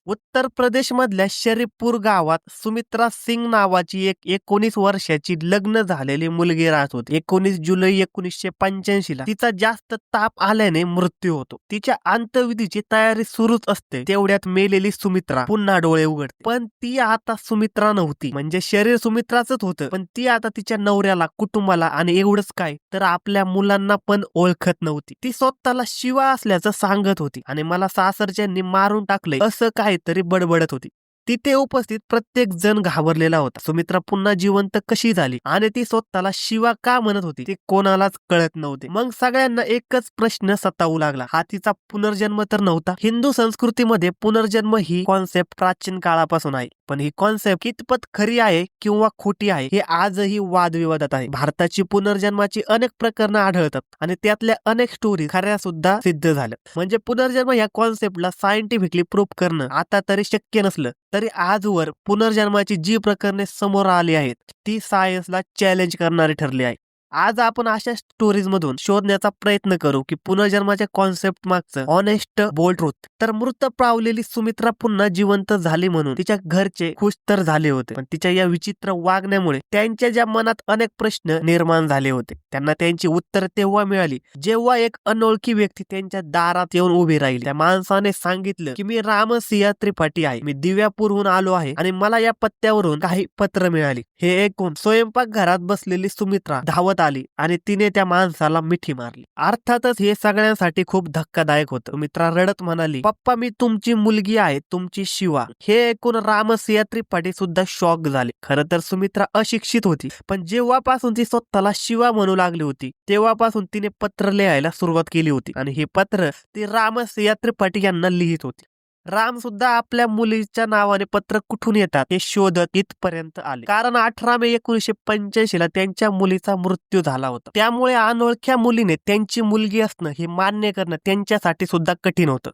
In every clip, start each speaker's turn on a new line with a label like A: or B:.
A: उत्तर प्रदेशमधल्या शरीफपूर गावात सुमित्रा सिंग नावाची एक 19 वर्षाची लग्न झालेली मुलगी राहत होती. 19 जुलै 1985 ला तिचा जास्त ताप आल्याने मृत्यू होतो. तिच्या अंत्यविधीची तयारी सुरूच असते तेवढ्यात मेलेली सुमित्रा पुन्हा डोळे उघडते. पण ती आता सुमित्रा नव्हती. म्हणजे शरीर सुमित्राच होतं, पण ती आता तिच्या नवऱ्याला, कुटुंबाला आणि एवढंच काय तर आपल्या मुलांना पण ओळखत नव्हती. ती स्वतःला शिवा असल्याचं सांगत होती आणि मला सासरच्यांनी मारून टाकले असं काहीतरी बडबडत होती. तिथे उपस्थित प्रत्येक जण घाबरलेला होता. सुमित्रा पुन्हा जिवंत कशी झाली आणि ती स्वतःला शिवा का म्हणत होती ते कोणालाच कळत नव्हते. मग सगळ्यांना एकच प्रश्न सतावू लागला, हा तिचा पुनर्जन्म तर नव्हता? हिंदू संस्कृतीमध्ये पुनर्जन्म ही कॉन्सेप्ट प्राचीन काळापासून आहे, पण ही कॉन्सेप्ट कितपत खरी आहे किंवा खोटी आहे हे आजही वादविवादात आहे. भारताची पुनर्जन्माची अनेक प्रकरणं आढळतात आणि त्यातल्या अनेक स्टोरी खऱ्या सुद्धा सिद्ध झाल्या. म्हणजे पुनर्जन्म या कॉन्सेप्टला सायंटिफिकली प्रूव्ह करणं आता तरी शक्य नसलं तरी आजवर पुनर्जन्माची जी प्रकरणे समोर आली आहेत ती सायन्सला चॅलेंज करणारी ठरली आहे. आज आपण अशा स्टोरीज मधून शोधण्याचा प्रयत्न करू की पुनर्जन्माच्या कॉन्सेप्ट मागचं ऑनेस्ट बोल्ड ट्रूथ. तर मृत पावलेली सुमित्रा पुन्हा जिवंत झाली म्हणून तिच्या घरचे खुश तर झाले होते, पण तिच्या या विचित्र वागण्यामुळे त्यांच्या ज्या मनात अनेक प्रश्न निर्माण झाले होते त्यांना त्यांची उत्तर तेव्हा मिळाली जेव्हा एक अनोळखी व्यक्ती त्यांच्या दारात येऊन उभी राहिली. त्या माणसाने सांगितलं की मी रामसिंह त्रिपाठी आहे, मी दिव्यापूरहून आलो आहे आणि मला या पत्त्यावरून काही पत्र मिळाली. हे ऐकून स्वयंपाक घरात बसलेली सुमित्रा धावत आली आणि तिने त्या माणसाला मिठी मारली. अर्थातच हे सगळ्यांसाठी खूप धक्कादायक होतं. सुमित्रा रडत म्हणाली, पप्पा मी तुमची मुलगी आहे, तुमची शिवा. हे ऐकून रामसिंह त्रिपाठी सुद्धा शॉक झाले. खरं तर सुमित्रा अशिक्षित होती, पण जेव्हापासून ती स्वतःला शिवा म्हणू लागली होती तेव्हापासून तिने पत्र लिहायला सुरुवात केली होती आणि हे पत्र ती रामसिंह त्रिपाठी यांना लिहित होती. राम सुद्धा आपल्या मुलीच्या नावाने पत्र कुठून येतात हे शोधत इथपर्यंत आले, कारण 18 मे 1985 ला त्यांच्या मुलीचा मृत्यू झाला होता. त्यामुळे अनोळख्या मुलीने त्यांची मुलगी असणं हे मान्य करणं त्यांच्यासाठी सुद्धा कठीण होतं.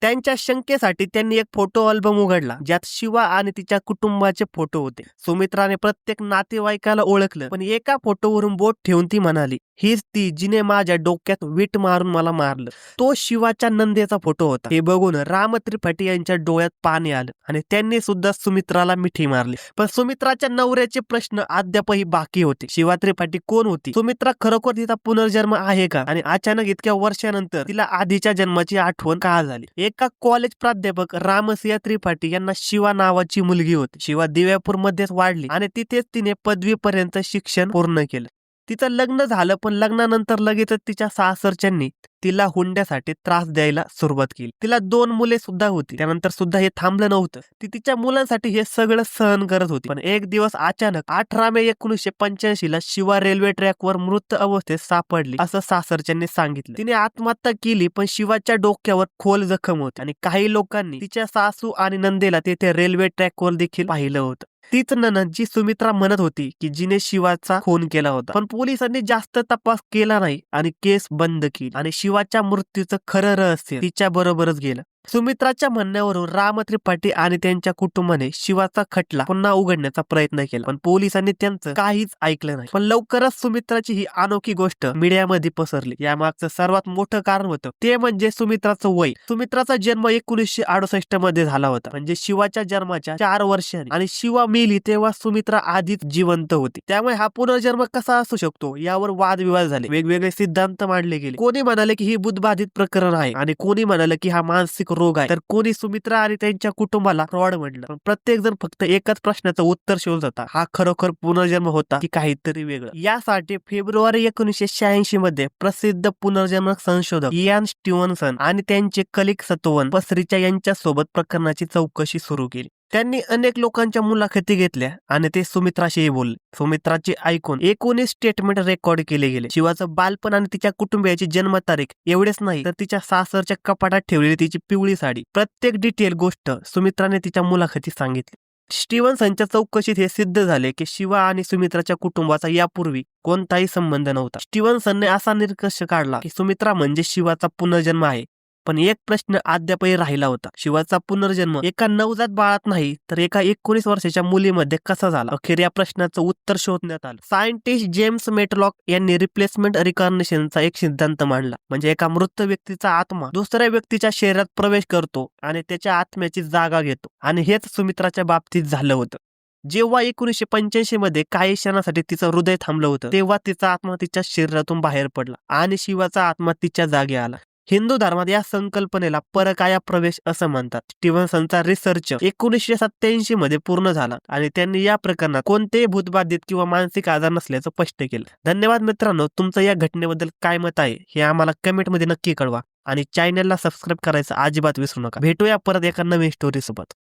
A: त्यांच्या शंकेसाठी त्यांनी एक फोटो अल्बम उघडला ज्यात शिवा आणि तिच्या कुटुंबाचे फोटो होते. सुमित्राने प्रत्येक नातेवाईकाला ओळखलं, पण एका फोटोवरून बोट ठेवून ती म्हणाली, हीच ती जिने माझ्या डोक्यात वीट मारून मला मारलं. तो शिवाच्या नंदेचा फोटो होता. हे बघून राम त्रिपाठी यांच्या डोळ्यात पाणी आलं आणि त्यांनी सुद्धा सुमित्राला मिठी मारली. पण सुमित्राच्या नवऱ्याचे प्रश्न अद्यापही बाकी होते. शिवा त्रिपाठी कोण होती? सुमित्रा खरोखर तिचा पुनर्जन्म आहे का? आणि अचानक इतक्या वर्षानंतर तिला आधीच्या जन्माची आठवण का झाली? एका कॉलेज प्राध्यापक रामसिंह त्रिपाठी यांना शिवा नावाची मुलगी होती. शिवा दिव्यापूर मध्येच वाढली आणि तिथेच तिने पदवीपर्यंत शिक्षण पूर्ण केलं. तिचं लग्न झालं, पण लग्नानंतर लगेचच तिच्या सासरच्यांनी तिला हुंड्यासाठी त्रास द्यायला सुरुवात केली. तिला 2 मुले सुद्धा होती. त्यानंतर सुद्धा हे थांबलं नव्हतं. ती तिच्या मुलांसाठी हे सगळं सहन करत होती. पण एक दिवस अचानक 18 मे 1985 ला शिवा रेल्वे ट्रॅकवर मृत अवस्थेत सापडली असं सासरच्यांनी सांगितलं. तिने आत्महत्या केली, पण शिवाच्या डोक्यावर खोल जखम होती आणि काही लोकांनी तिच्या सासू आणि नंदेला तेथे रेल्वे ट्रॅकवर देखील पाहिलं होतं. तीच नणंद जी सुमित्रा म्हणत होती की जिने शिवाचा खून केला होता. पण पोलिसांनी जास्त तपास केला नाही आणि केस बंद केली आणि शिवाच्या मृत्यूचं खरं रहस्य तिच्या बरोबरच गेलं. सुमित्राच्या म्हणण्यावरून राम त्रिपाठी आणि त्यांच्या कुटुंबाने शिवाचा खटला पुन्हा उघडण्याचा प्रयत्न केला, पण पोलिसांनी त्यांचं काहीच ऐकलं नाही. पण लवकरच सुमित्राची ही अनोखी गोष्ट मीडियामध्ये पसरली. यामागचं सर्वात मोठं कारण होतं ते म्हणजे सुमित्राचं वय. सुमित्राचा जन्म 1968 मध्ये झाला होता, म्हणजे शिवाच्या जन्माच्या 4 वर्षांनी, आणि शिवा मेली तेव्हा सुमित्रा आधीच जिवंत होती. त्यामुळे हा पुनर्जन्म कसा असू शकतो यावर वादविवाद झाले. वेगवेगळे सिद्धांत मांडले गेले. कोणी म्हणाले की ही बुद्धबाधित प्रकरण आहे आणि कोणी म्हणाले की हा मानसिक रोग आहे, तर कोणी सुमित्रा आणि त्यांच्या कुटुंबाला फ्रॉड म्हटलं. पण प्रत्येक जण फक्त एकाच प्रश्नाचं उत्तर शोधत होता, हा खरोखर पुनर्जन्म होता की काहीतरी वेगळं? यासाठी फेब्रुवारी 1986 मध्ये प्रसिद्ध पुनर्जन्म संशोधक इयान स्टीव्हन्सन आणि त्यांचे कलिग सतोवन पसरीच्या यांच्या सोबत प्रकरणाची चौकशी सुरू केली. त्यांनी अनेक लोकांच्या मुलाखती घेतल्या आणि ते सुमित्राशी बोलले. सुमित्राची ऐकून 19 स्टेटमेंट रेकॉर्ड केले गेले. शिवाचं बालपण आणि तिच्या कुटुंबियाची जन्मतारीख एवढेच नाही तर तिच्या सासरच्या कपाटात ठेवलेली तिची पिवळी साडी, प्रत्येक डिटेल गोष्ट सुमित्राने तिच्या मुलाखतीत सांगितली. स्टीव्हन्सनच्या चौकशीत हे सिद्ध झाले की शिवा आणि सुमित्राच्या कुटुंबाचा यापूर्वी कोणताही संबंध नव्हता. स्टीव्हन्सनने असा निष्कर्ष काढला की सुमित्रा म्हणजे शिवाचा पुनर्जन्म आहे पण एक प्रश्न अद्यापही राहिला होता. शिवाचा पुनर्जन्म एका नवजात बाळात नाही तर एका 19 वर्षाच्या मुलीमध्ये कसा झाला? अखेर या प्रश्नाचं उत्तर शोधण्यात आलं. सायंटिस्ट जेम्स मेटलॉक यांनी रिप्लेसमेंट रिकॉग्निशनचा एक सिद्धांत मांडला. म्हणजे एका मृत व्यक्तीचा आत्मा दुसऱ्या व्यक्तीच्या शरीरात प्रवेश करतो आणि त्याच्या आत्म्याची जागा घेतो. आणि हेच सुमित्राच्या बाबतीत झालं होतं. जेव्हा 1985 मध्ये काही क्षणासाठी तिचं हृदय थांबलं होतं, तेव्हा तिचा आत्मा तिच्या शरीरातून बाहेर पडला आणि शिवाचा आत्मा तिच्या जागी आला. हिंदू धर्मात या संकल्पनेला परकाया प्रवेश असं म्हणतात. स्टीव्हन्सनचा रिसर्च 1987 मध्ये पूर्ण झाला आणि त्यांनी या प्रकरणात कोणतेही भूतबाधित किंवा मानसिक आजार नसल्याचं स्पष्ट केलं. धन्यवाद मित्रांनो. तुमचं या घटनेबद्दल काय मत आहे हे आम्हाला कमेंटमध्ये नक्की कळवा आणि चॅनलला सबस्क्राईब करायचं अजिबात विसरू नका. भेटूया परत एका नवीन स्टोरी सोबत.